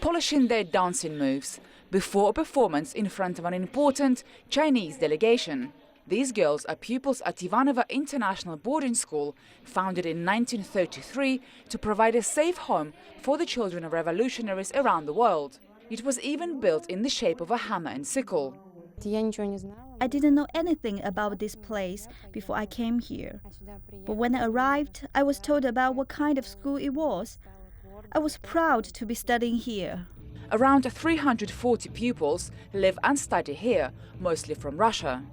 polishing their dancing moves before a performance in front of an important Chinese delegation. These girls are pupils at Ivanovo International Boarding School, founded in 1933 to provide a safe home for the children of revolutionaries around the world. It was even built in the shape of a hammer and sickle. I didn't know anything about this place before I came here. But when I arrived, I was told about what kind of school it was. I was proud to be studying here. Around 340 pupils live and study here, mostly from Russia.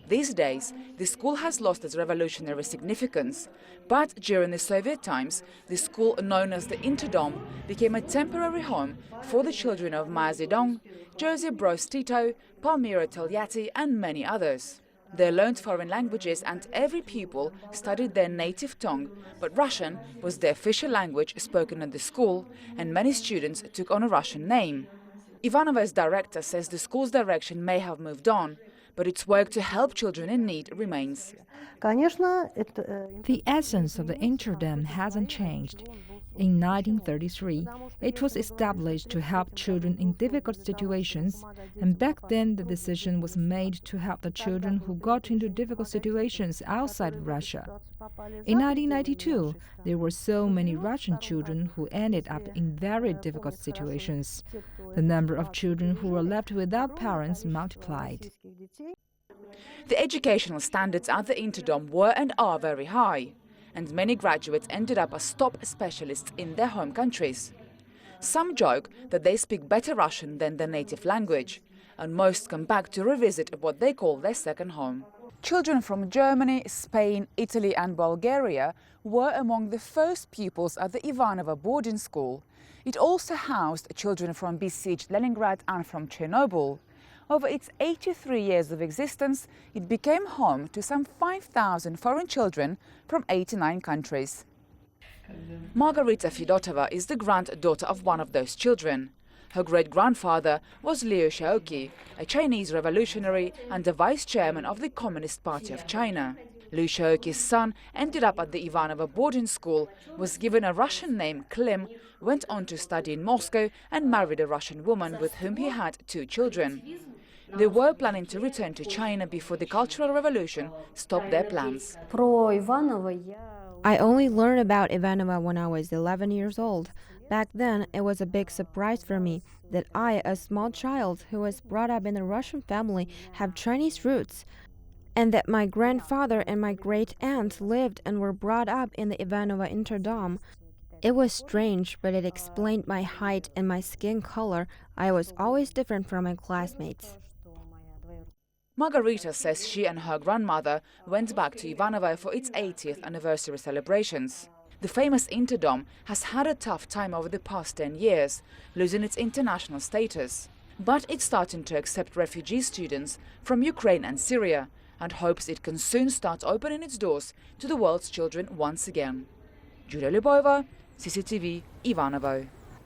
These days, the school has lost its revolutionary significance, but during the Soviet times, the school known as the Interdom became a temporary home for the children of Mao Zedong, Joseph Broz Tito, Palmiro Togliatti and many others. They learned foreign languages and every pupil studied their native tongue, but Russian was the official language spoken at the school and many students took on a Russian name. Ivanovo's director says the school's direction may have moved on, but its work to help children in need remains. The essence of the Interdom hasn't changed. In 1933, it was established to help children in difficult situations, and back then the decision was made to help the children who got into difficult situations outside of Russia. In 1992, there were so many Russian children who ended up in very difficult situations. The number of children who were left without parents multiplied. The educational standards at the Interdom were and are very high, and many graduates ended up as top specialists in their home countries. Some joke that they speak better Russian than their native language, and most come back to revisit what they call their second home. Children from Germany, Spain, Italy and Bulgaria were among the first pupils at the Ivanovo Boarding School. It also housed children from besieged Leningrad and from Chernobyl. Over its 83 years of existence, it became home to some 5,000 foreign children from 89 countries. Margarita Fedotova is the granddaughter of one of those children. Her great-grandfather was Liu Shaoqi, a Chinese revolutionary and the vice chairman of the Communist Party of China. Liu Shaoqi's son ended up at the Ivanovo Boarding School, was given a Russian name Klim, went on to study in Moscow and married a Russian woman with whom he had 2 children. They were planning to return to China before the Cultural Revolution stopped their plans. I only learned about Ivanovo when I was 11 years old. Back then, it was a big surprise for me that I, a small child who was brought up in a Russian family, have Chinese roots, and that my grandfather and my great-aunt lived and were brought up in the Ivanovo Interdom. It was strange, but it explained my height and my skin color. I was always different from my classmates. Margarita says she and her grandmother went back to Ivanovo for its 80th anniversary celebrations. The famous Interdom has had a tough time over the past 10 years, losing its international status. But it's starting to accept refugee students from Ukraine and Syria and hopes it can soon start opening its doors to the world's children once again. Lyubova, CCTV, Ivanovo.